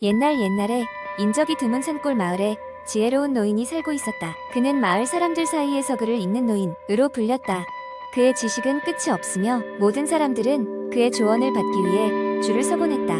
옛날에 인적이 드문 산골 마을에 지혜로운 노인이 살고 있었다. 그는 마을 사람들 사이에서 글을 읽는 노인으로 불렸다. 그의 지식은 끝이 없으며 모든 사람들은 그의 조언을 받기 위해 줄을 서곤 했다.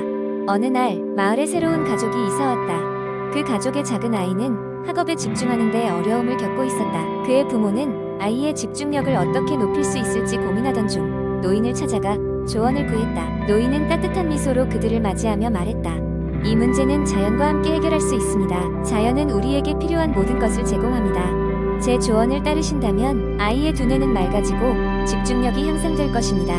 어느 날 마을에 새로운 가족이 이사왔다. 그 가족의 작은 아이는 학업에 집중하는 데 어려움을 겪고 있었다. 그의 부모는 아이의 집중력을 어떻게 높일 수 있을지 고민하던 중 노인을 찾아가 조언을 구했다. 노인은 따뜻한 미소로 그들을 맞이하며 말했다. 이 문제는 자연과 함께 해결할 수 있습니다. 자연은 우리에게 필요한 모든 것을 제공합니다. 제 조언을 따르신다면 아이의 두뇌는 맑아지고 집중력이 향상될 것입니다.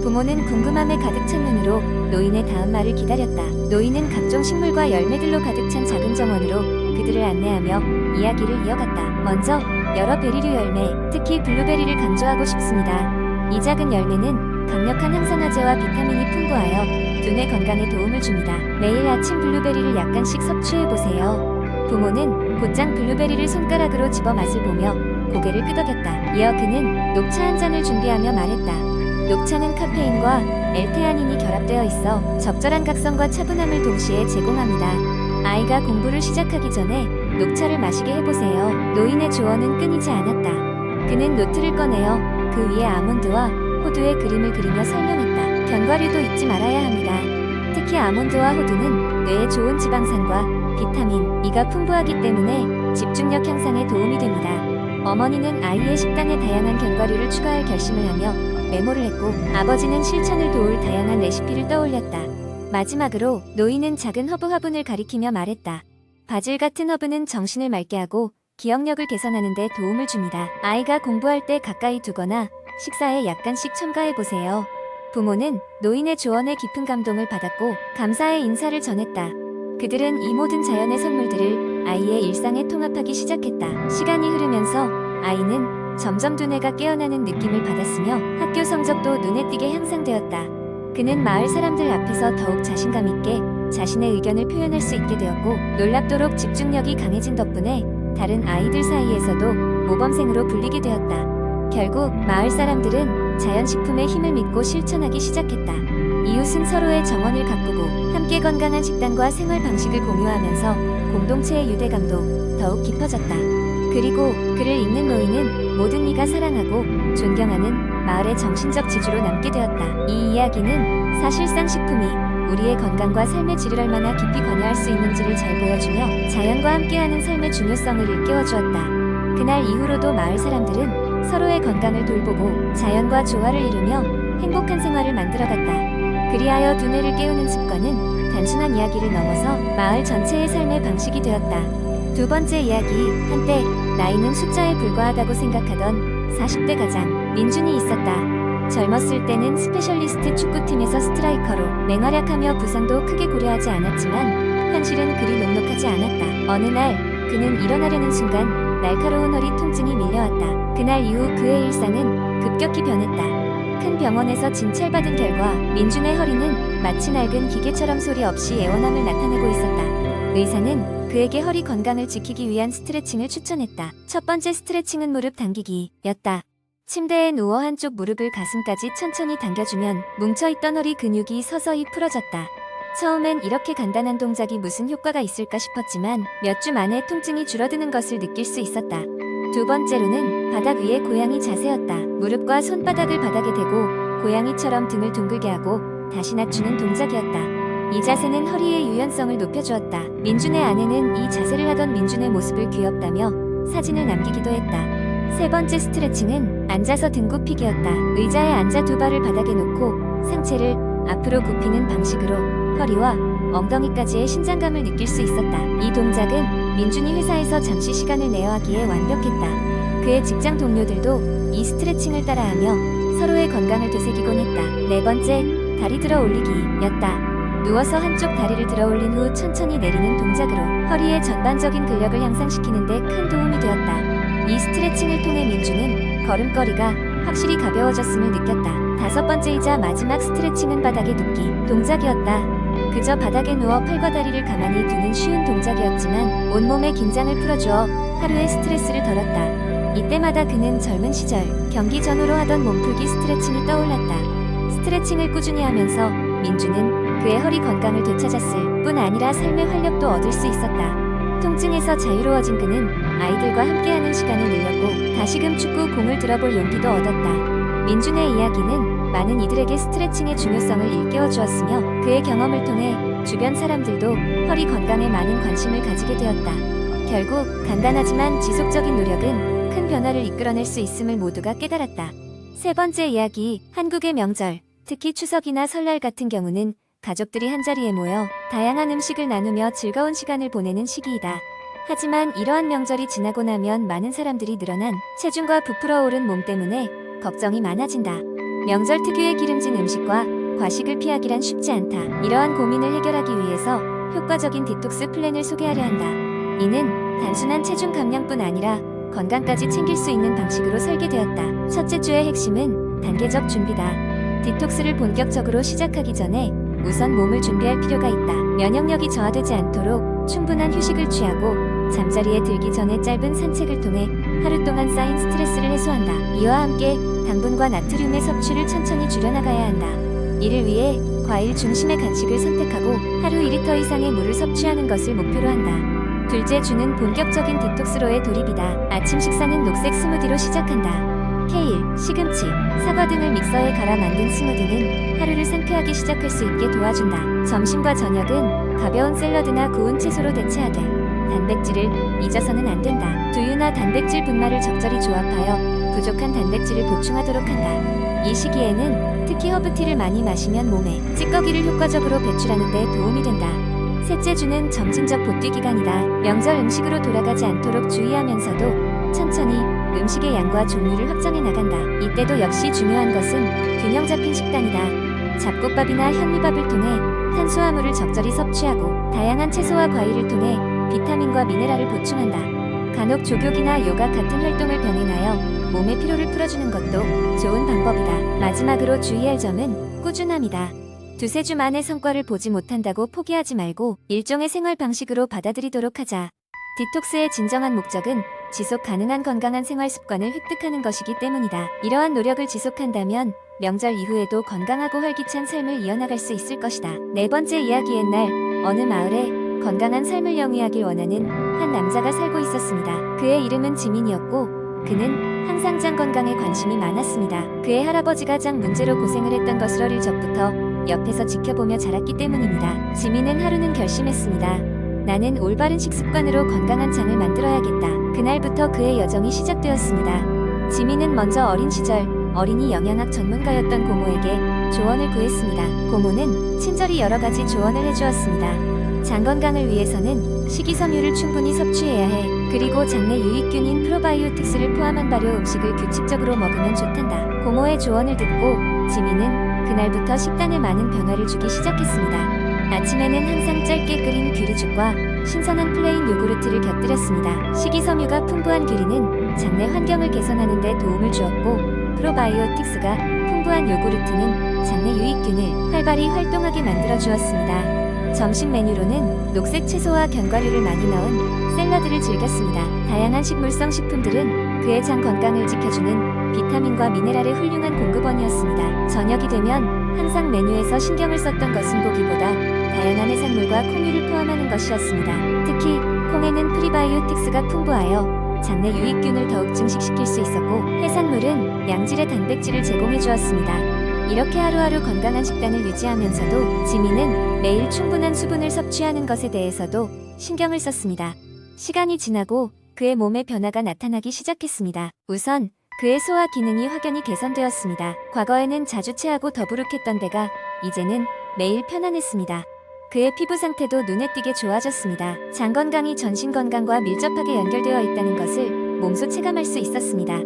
부모는 궁금함에 가득 찬 눈으로 노인의 다음 말을 기다렸다. 노인은 각종 식물과 열매들로 가득 찬 작은 정원으로 그들을 안내하며 이야기를 이어갔다. 먼저 여러 베리류 열매, 특히 블루베리를 강조하고 싶습니다. 이 작은 열매는 강력한 항산화제와 비타민이 풍부하여 두뇌 건강에 도움을 줍니다. 매일 아침 블루베리를 약간씩 섭취해보세요. 부모는 곧장 블루베리를 손가락으로 집어 맛을 보며 고개를 끄덕였다. 이어 그는 녹차 한 잔을 준비하며 말했다. 녹차는 카페인과 엘테아닌이 결합되어 있어 적절한 각성과 차분함을 동시에 제공합니다. 아이가 공부를 시작하기 전에 녹차를 마시게 해보세요. 노인의 조언은 끊이지 않았다. 그는 노트를 꺼내어 그 위에 아몬드와 호두의 그림을 그리며 설명했다. 견과류도 잊지 말아야 합니다. 특히 아몬드와 호두는 뇌에 좋은 지방산과 비타민 E가 풍부하기 때문에 집중력 향상에 도움이 됩니다. 어머니는 아이의 식단에 다양한 견과류를 추가할 결심을 하며 메모를 했고, 아버지는 실천을 도울 다양한 레시피를 떠올렸다. 마지막으로 노인은 작은 허브 화분을 가리키며 말했다. 바질 같은 허브는 정신을 맑게 하고 기억력을 개선하는 데 도움을 줍니다. 아이가 공부할 때 가까이 두거나 식사에 약간씩 첨가해보세요. 부모는 노인의 조언에 깊은 감동을 받았고 감사의 인사를 전했다. 그들은 이 모든 자연의 선물들을 아이의 일상에 통합하기 시작했다. 시간이 흐르면서 아이는 점점 두뇌가 깨어나는 느낌을 받았으며 학교 성적도 눈에 띄게 향상되었다. 그는 마을 사람들 앞에서 더욱 자신감 있게 자신의 의견을 표현할 수 있게 되었고, 놀랍도록 집중력이 강해진 덕분에 다른 아이들 사이에서도 모범생으로 불리게 되었다. 결국 마을 사람들은 자연식품의 힘을 믿고 실천하기 시작했다. 이웃은 서로의 정원을 가꾸고 함께 건강한 식단과 생활 방식을 공유하면서 공동체의 유대감도 더욱 깊어졌다. 그리고 그를 읽는 노인은 모든 이가 사랑하고 존경하는 마을의 정신적 지주로 남게 되었다. 이 이야기는 사실상 식품이 우리의 건강과 삶의 질을 얼마나 깊이 관여할 수 있는지를 잘 보여주며 자연과 함께하는 삶의 중요성을 일깨워 주었다. 그날 이후로도 마을 사람들은 서로의 건강을 돌보고 자연과 조화를 이루며 행복한 생활을 만들어갔다. 그리하여 두뇌를 깨우는 습관은 단순한 이야기를 넘어서 마을 전체의 삶의 방식이 되었다. 두 번째 이야기, 한때 나이는 숫자에 불과하다고 생각하던 40대 가장 민준이 있었다. 젊었을 때는 스페셜리스트 축구팀에서 스트라이커로 맹활약하며 부상도 크게 고려하지 않았지만 현실은 그리 녹록하지 않았다. 어느 날 그는 일어나려는 순간 날카로운 허리 통증이 밀려왔다. 그날 이후 그의 일상은 급격히 변했다. 큰 병원에서 진찰받은 결과 민준의 허리는 마치 낡은 기계처럼 소리 없이 애원함을 나타내고 있었다. 의사는 그에게 허리 건강을 지키기 위한 스트레칭을 추천했다. 첫 번째 스트레칭은 무릎 당기기였다. 침대에 누워 한쪽 무릎을 가슴까지 천천히 당겨주면 뭉쳐있던 허리 근육이 서서히 풀어졌다. 처음엔 이렇게 간단한 동작이 무슨 효과가 있을까 싶었지만 몇 주 만에 통증이 줄어드는 것을 느낄 수 있었다. 두 번째로는 바닥 위의 고양이 자세였다. 무릎과 손바닥을 바닥에 대고 고양이처럼 등을 둥글게 하고 다시 낮추는 동작이었다. 이 자세는 허리의 유연성을 높여주었다. 민준의 아내는 이 자세를 하던 민준의 모습을 귀엽다며 사진을 남기기도 했다. 세 번째 스트레칭은 앉아서 등 굽히기였다. 의자에 앉아 두 발을 바닥에 놓고 상체를 앞으로 굽히는 방식으로 허리와 엉덩이까지의 신장감을 느낄 수 있었다. 이 동작은 민준이 회사에서 잠시 시간을 내어 하기에 완벽했다. 그의 직장 동료들도 이 스트레칭을 따라하며 서로의 건강을 되새기곤 했다. 네 번째, 다리 들어 올리기였다. 누워서 한쪽 다리를 들어 올린 후 천천히 내리는 동작으로 허리의 전반적인 근력을 향상시키는 데 큰 도움이 되었다. 이 스트레칭을 통해 민준은 걸음걸이가 확실히 가벼워졌음을 느꼈다. 다섯 번째이자 마지막 스트레칭은 바닥에 눕기 동작이었다. 그저 바닥에 누워 팔과 다리를 가만히 두는 쉬운 동작이었지만 온몸의 긴장을 풀어주어 하루의 스트레스를 덜었다. 이때마다 그는 젊은 시절 경기 전후로 하던 몸풀기 스트레칭이 떠올랐다. 스트레칭을 꾸준히 하면서 민준은 그의 허리 건강을 되찾았을 뿐 아니라 삶의 활력도 얻을 수 있었다. 통증에서 자유로워진 그는 아이들과 함께하는 시간을 늘렸고 다시금 축구 공을 들어볼 용기도 얻었다. 민준의 이야기는 많은 이들에게 스트레칭의 중요성을 일깨워 주었으며 그의 경험을 통해 주변 사람들도 허리 건강에 많은 관심을 가지게 되었다. 결국 간단하지만 지속적인 노력은 큰 변화를 이끌어낼 수 있음을 모두가 깨달았다. 세 번째 이야기, 한국의 명절, 특히 추석이나 설날 같은 경우는 가족들이 한자리에 모여 다양한 음식을 나누며 즐거운 시간을 보내는 시기이다. 하지만 이러한 명절이 지나고 나면 많은 사람들이 늘어난 체중과 부풀어 오른 몸 때문에 걱정이 많아진다. 명절 특유의 기름진 음식과 과식을 피하기란 쉽지 않다. 이러한 고민을 해결하기 위해서 효과적인 디톡스 플랜을 소개하려 한다. 이는 단순한 체중 감량뿐 아니라 건강까지 챙길 수 있는 방식으로 설계되었다. 첫째 주의 핵심은 단계적 준비다. 디톡스를 본격적으로 시작하기 전에 우선 몸을 준비할 필요가 있다. 면역력이 저하되지 않도록 충분한 휴식을 취하고 잠자리에 들기 전에 짧은 산책을 통해 하루 동안 쌓인 스트레스를 해소한다. 이와 함께 당분과 나트륨의 섭취를 천천히 줄여나가야 한다. 이를 위해 과일 중심의 간식을 선택하고 하루 2리터 이상의 물을 섭취하는 것을 목표로 한다. 둘째 주는 본격적인 디톡스로의 돌입이다. 아침 식사는 녹색 스무디로 시작한다. 케일, 시금치, 사과 등을 믹서에 갈아 만든 스무디는 하루를 상쾌하게 시작할 수 있게 도와준다. 점심과 저녁은 가벼운 샐러드나 구운 채소로 대체하되 단백질을 잊어서는 안 된다. 두유나 단백질 분말을 적절히 조합하여 부족한 단백질을 보충하도록 한다. 이 시기에는 특히 허브티를 많이 마시면 몸에 찌꺼기를 효과적으로 배출하는 데 도움이 된다. 셋째 주는 점진적 보띠 기간이다. 명절 음식으로 돌아가지 않도록 주의하면서도 천천히 음식의 양과 종류를 확장해 나간다. 이때도 역시 중요한 것은 균형 잡힌 식단이다. 잡곡밥이나 현미밥을 통해 탄수화물을 적절히 섭취하고 다양한 채소와 과일을 통해 비타민과 미네랄을 보충한다. 간혹 조격이나 요가 같은 활동을 병행하여 몸의 피로를 풀어주는 것도 좋은 방법이다. 마지막으로 주의할 점은 꾸준함이다. 두세 주 만에 성과를 보지 못한다고 포기하지 말고 일종의 생활 방식으로 받아들이도록 하자. 디톡스의 진정한 목적은 지속 가능한 건강한 생활 습관을 획득하는 것이기 때문이다. 이러한 노력을 지속한다면 명절 이후에도 건강하고 활기찬 삶을 이어나갈 수 있을 것이다. 네 번째 이야기. 옛날 어느 마을에 건강한 삶을 영위하길 원하는 한 남자가 살고 있었습니다. 그의 이름은 지민이었고 그는 항상 장 건강에 관심이 많았습니다. 그의 할아버지가 장 문제로 고생을 했던 것을 어릴 적부터 옆에서 지켜보며 자랐기 때문입니다. 지민은 하루는 결심했습니다. 나는 올바른 식습관으로 건강한 장을 만들어야겠다. 그날부터 그의 여정이 시작되었습니다. 지민은 먼저 어린 시절 어린이 영양학 전문가였던 고모에게 조언을 구했습니다. 고모는 친절히 여러 가지 조언을 해주었습니다. 장 건강을 위해서는 식이섬유를 충분히 섭취해야 해. 그리고 장내 유익균인 프로바이오틱스를 포함한 발효 음식을 규칙적으로 먹으면 좋단다. 고모의 조언을 듣고 지민은 그날부터 식단에 많은 변화를 주기 시작했습니다. 아침에는 항상 짧게 끓인 귀리죽과 신선한 플레인 요구르트를 곁들였습니다. 식이섬유가 풍부한 귀리는 장내 환경을 개선하는 데 도움을 주었고 프로바이오틱스가 풍부한 요구르트는 장내 유익균을 활발히 활동하게 만들어 주었습니다. 점심 메뉴로는 녹색 채소와 견과류를 많이 넣은 샐러드를 즐겼습니다. 다양한 식물성 식품들은 그의 장 건강을 지켜주는 비타민과 미네랄의 훌륭한 공급원이었습니다. 저녁이 되면 항상 메뉴에서 신경을 썼던 것은 고기보다 다양한 해산물과 콩류를 포함하는 것이었습니다. 특히 콩에는 프리바이오틱스가 풍부하여 장내 유익균을 더욱 증식시킬 수 있었고 해산물은 양질의 단백질을 제공해 주었습니다. 이렇게 하루하루 건강한 식단을 유지하면서도 지민은 매일 충분한 수분을 섭취하는 것에 대해서도 신경을 썼습니다. 시간이 지나고 그의 몸에 변화가 나타나기 시작했습니다. 우선 그의 소화 기능이 확연히 개선되었습니다. 과거에는 자주 체하고 더부룩했던 데가 이제는 매일 편안했습니다. 그의 피부 상태도 눈에 띄게 좋아졌습니다. 장 건강이 전신 건강과 밀접하게 연결되어 있다는 것을 몸소 체감할 수 있었습니다.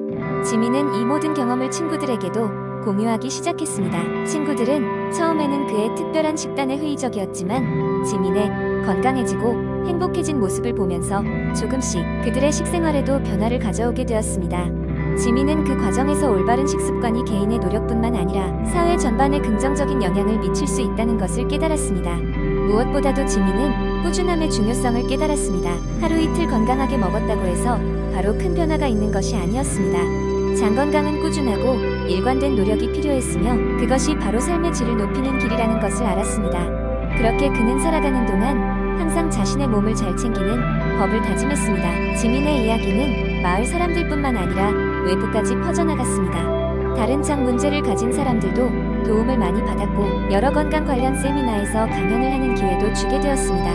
지민은 이 모든 경험을 친구들에게도 공유하기 시작했습니다. 친구들은 처음에는 그의 특별한 식단에 회의적이었지만 지민의 건강해지고 행복해진 모습을 보면서 조금씩 그들의 식생활에도 변화를 가져오게 되었습니다. 지민은 그 과정에서 올바른 식습관이 개인의 노력뿐만 아니라 사회 전반에 긍정적인 영향을 미칠 수 있다는 것을 깨달았습니다. 무엇보다도 지민은 꾸준함의 중요성을 깨달았습니다. 하루 이틀 건강하게 먹었다고 해서 바로 큰 변화가 있는 것이 아니었습니다. 장 건강은 꾸준하고 일관된 노력이 필요했으며 그것이 바로 삶의 질을 높이는 길이라는 것을 알았습니다. 그렇게 그는 살아가는 동안 항상 자신의 몸을 잘 챙기는 법을 다짐했습니다. 지민의 이야기는 마을 사람들뿐만 아니라 외부까지 퍼져나갔습니다. 다른 장 문제를 가진 사람들도 도움을 많이 받았고 여러 건강 관련 세미나에서 강연을 하는 기회도 주게 되었습니다.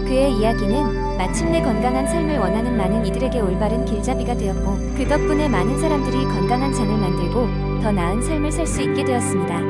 그의 이야기는 마침내 건강한 삶을 원하는 많은 이들에게 올바른 길잡이가 되었고 그 덕분에 많은 사람들이 건강한 장을 만들고 더 나은 삶을 살 수 있게 되었습니다.